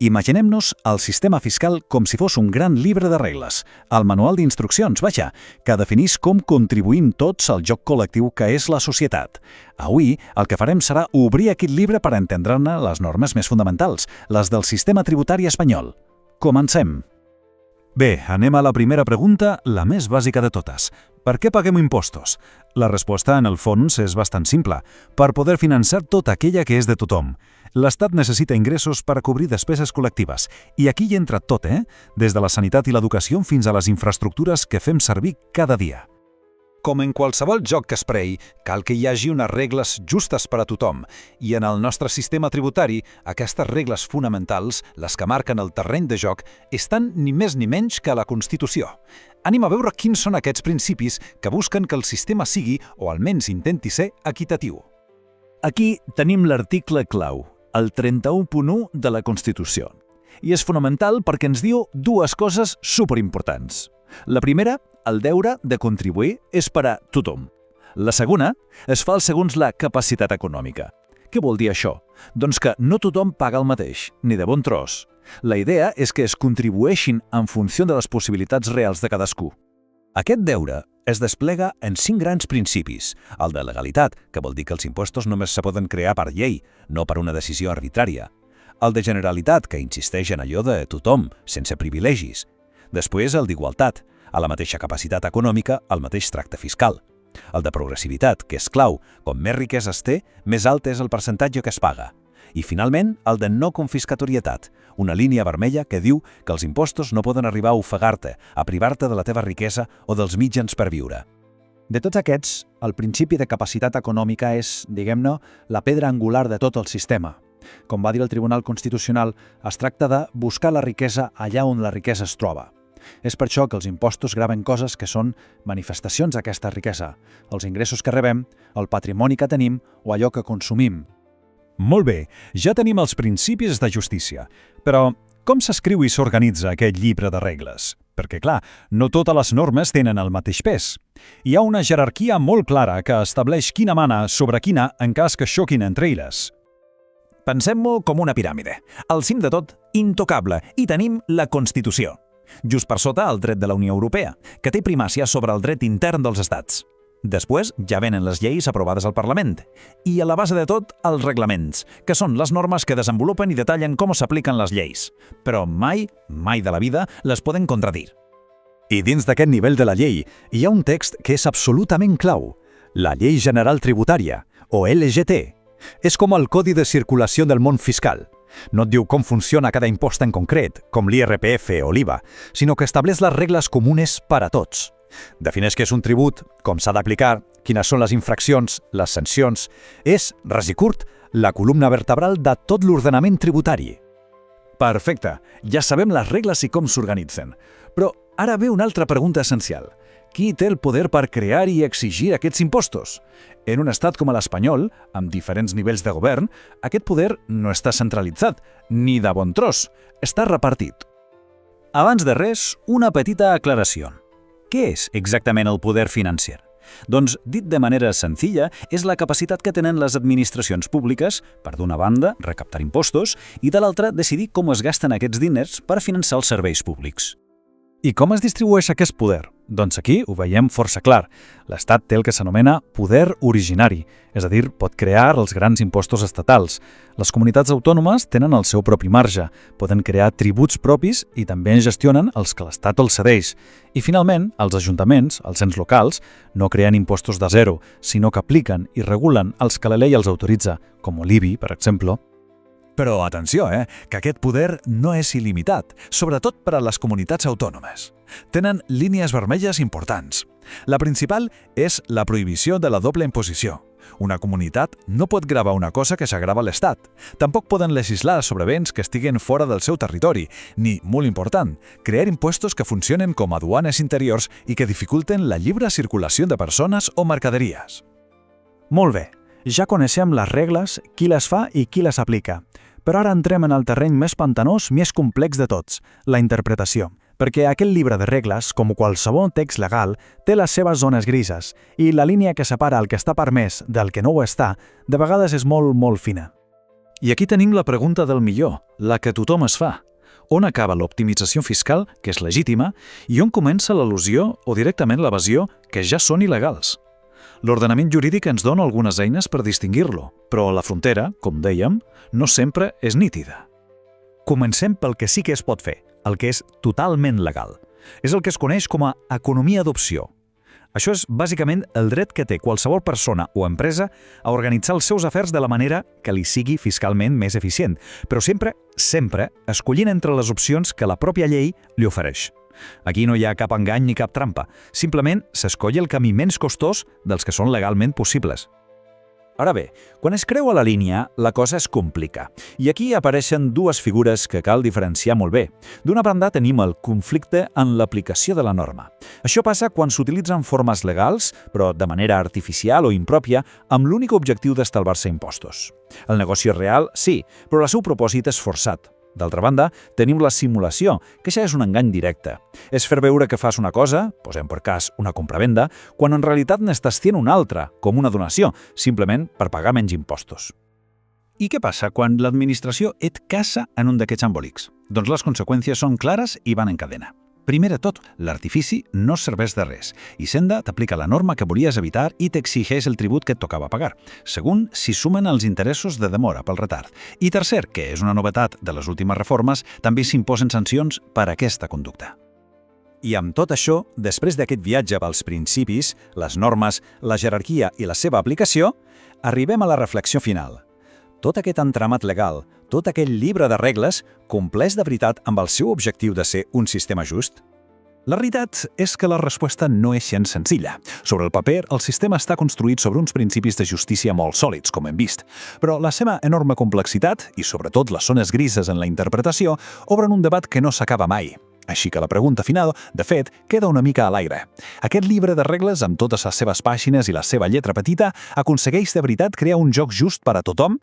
Imaginem-nos el sistema fiscal com si fos un gran llibre de regles, el manual d'instruccions, vaja, que definís com contribuïm tots al joc col·lectiu que és la societat. Avui, el que farem serà obrir aquest llibre per entendre-ne les normes més fonamentals, les del sistema tributari espanyol. Comencem. Bé, anem a la primera pregunta, la més bàsica de totes. Per què paguem impostos? La resposta, en el fons, és bastant simple. Per poder finançar tota aquella que és de tothom. L'Estat necessita ingressos per a cobrir despeses col·lectives. I aquí hi entra tot, Des de la sanitat i l'educació fins a les infraestructures que fem servir cada dia. Com en qualsevol joc que es prei, cal que hi hagi unes regles justes per a tothom. I en el nostre sistema tributari, aquestes regles fonamentals, les que marquen el terreny de joc, estan ni més ni menys que a la Constitució. Anem a veure quins són aquests principis que busquen que el sistema sigui, o almenys intenti ser, equitatiu. Aquí tenim l'article clau, el 31.1 de la Constitució. I és fonamental perquè ens diu dues coses superimportants. La primera, el deure de contribuir és per a tothom. La segona, es fa segons la capacitat econòmica. Què vol dir això? Doncs que no tothom paga el mateix, ni de bon tros. La idea és que es contribueixin en funció de les possibilitats reals de cadascú. Aquest deure es desplega en 5 grans principis. El de legalitat, que vol dir que els impostos només se poden crear per llei, no per una decisió arbitrària. El de generalitat, que insisteix en allò de tothom, sense privilegis. Després el d'igualtat, a la mateixa capacitat econòmica, al mateix tracte fiscal. El de progressivitat, que és clau, com més riquesa es té, més alt és el percentatge que es paga. I finalment, el de no confiscatorietat, una línia vermella que diu que els impostos no poden arribar a ofegar-te, a privar-te de la teva riquesa o dels mitjans per viure. De tots aquests, el principi de capacitat econòmica és, diguem-ne, la pedra angular de tot el sistema. Com va dir el Tribunal Constitucional, es tracta de buscar la riquesa allà on la riquesa es troba. És per això que els impostos graven coses que són manifestacions d'aquesta riquesa, els ingressos que rebem, el patrimoni que tenim o allò que consumim. Molt bé, ja tenim els principis de justícia. Però com s'escriu i s'organitza aquest llibre de regles? Perquè, clar, no totes les normes tenen el mateix pes. Hi ha una jerarquia molt clara que estableix quina mana sobre quina en cas que xoquin entre elles. Pensem-ho com una piràmide. Al cim de tot, intocable, i tenim la Constitució. Just per sota el dret de la Unió Europea, que té primàcia sobre el dret intern dels estats. Després ja venen les lleis aprovades al Parlament. I a la base de tot, els reglaments, que són les normes que desenvolupen i detallen com s'apliquen les lleis. Però mai, mai de la vida, les poden contradir. I dins d'aquest nivell de la llei hi ha un text que és absolutament clau, la Llei General Tributària, o LGT. És com el codi de circulació del món fiscal. No et diu com funciona cada impost en concret, com l'IRPF o l'IVA, sinó que estableix les regles comunes per a tots. Defineix què és un tribut, com s'ha d'aplicar, quines són les infraccions, les sancions. És, ras i curt, la columna vertebral de tot l'ordenament tributari. Perfecte, ja sabem les regles i com s'organitzen. Però ara ve una altra pregunta essencial. Qui té el poder per crear i exigir aquests impostos? En un estat com l'espanyol, amb diferents nivells de govern, aquest poder no està centralitzat, ni de bon tros, està repartit. Abans de res, una petita aclaració. Què és exactament el poder financer? Doncs, dit de manera senzilla, és la capacitat que tenen les administracions públiques per, d'una banda, recaptar impostos i, de l'altra, decidir com es gasten aquests diners per finançar els serveis públics. I com es distribueix aquest poder? Doncs aquí ho veiem força clar. L'Estat té el que s'anomena poder originari, és a dir, pot crear els grans impostos estatals. Les comunitats autònomes tenen el seu propi marge, poden crear tributs propis i també en gestionen els que l'Estat els cedeix. I finalment, els ajuntaments, els ens locals, no creen impostos de zero, sinó que apliquen i regulen els que la llei els autoritza, com l'IBI, per exemple. Però atenció, que aquest poder no és il·limitat, sobretot per a les comunitats autònomes. Tenen línies vermelles importants. La principal és la prohibició de la doble imposició. Una comunitat no pot gravar una cosa que s'agrava a l'Estat. Tampoc poden legislar sobre béns que estiguen fora del seu territori, ni, molt important, crear impostos que funcionen com a aduanes interiors i que dificulten la lliure circulació de persones o mercaderies. Molt bé, ja coneixem les regles, qui les fa i qui les aplica. Però ara entrem en el terreny més pantanós, més complex de tots, la interpretació. Perquè aquest llibre de regles, com qualsevol text legal, té les seves zones grises i la línia que separa el que està permès del que no ho està, de vegades és molt, molt fina. I aquí tenim la pregunta del millor, la que tothom es fa. On acaba l'optimització fiscal, que és legítima, i on comença l'elusió o directament l'evasió, que ja són il·legals? L'ordenament jurídic ens dona algunes eines per distingir-lo, però la frontera, com dèiem, no sempre és nítida. Comencem pel que sí que es pot fer, el que és totalment legal. És el que es coneix com a economia d'opció. Això és bàsicament el dret que té qualsevol persona o empresa a organitzar els seus afers de la manera que li sigui fiscalment més eficient, però sempre escollint entre les opcions que la pròpia llei li ofereix. Aquí no hi ha cap engany ni cap trampa, simplement s'escoll el camí menys costós dels que són legalment possibles. Ara bé, quan es creua la línia, la cosa es complica. I aquí apareixen dues figures que cal diferenciar molt bé. D'una banda tenim el conflicte en l'aplicació de la norma. Això passa quan s'utilitzen formes legals, però de manera artificial o impròpia, amb l'únic objectiu d'estalvar-se impostos. El negoci és real, sí, però el seu propòsit és forçat. D'altra banda, tenim la simulació, que ja és un engany directe. És fer veure que fas una cosa, posem per cas una compravenda, quan en realitat n'estàs fent una altra, com una donació, simplement per pagar menys impostos. I què passa quan l'administració et caça en un d'aquests embolics? Doncs les conseqüències són clares i van en cadena. Primer de tot, l'artifici no serveix de res. Hisenda t'aplica la norma que volies evitar i t'exigeix el tribut que et tocava pagar. Segon, s'hi sumen els interessos de demora pel retard. I tercer, que és una novetat de les últimes reformes, també s'imposen sancions per aquesta conducta. I amb tot això, després d'aquest viatge pels principis, les normes, la jerarquia i la seva aplicació, arribem a la reflexió final. Tot aquest entramat legal, tot aquell llibre de regles, compleix de veritat amb el seu objectiu de ser un sistema just? La veritat és que la resposta no és gens senzilla. Sobre el paper, el sistema està construït sobre uns principis de justícia molt sòlids, com hem vist, però la seva enorme complexitat, i sobretot les zones grises en la interpretació, obren un debat que no s'acaba mai. Així que la pregunta final, de fet, queda una mica a l'aire. Aquest llibre de regles, amb totes les seves pàgines i la seva lletra petita, aconsegueix de veritat crear un joc just per a tothom?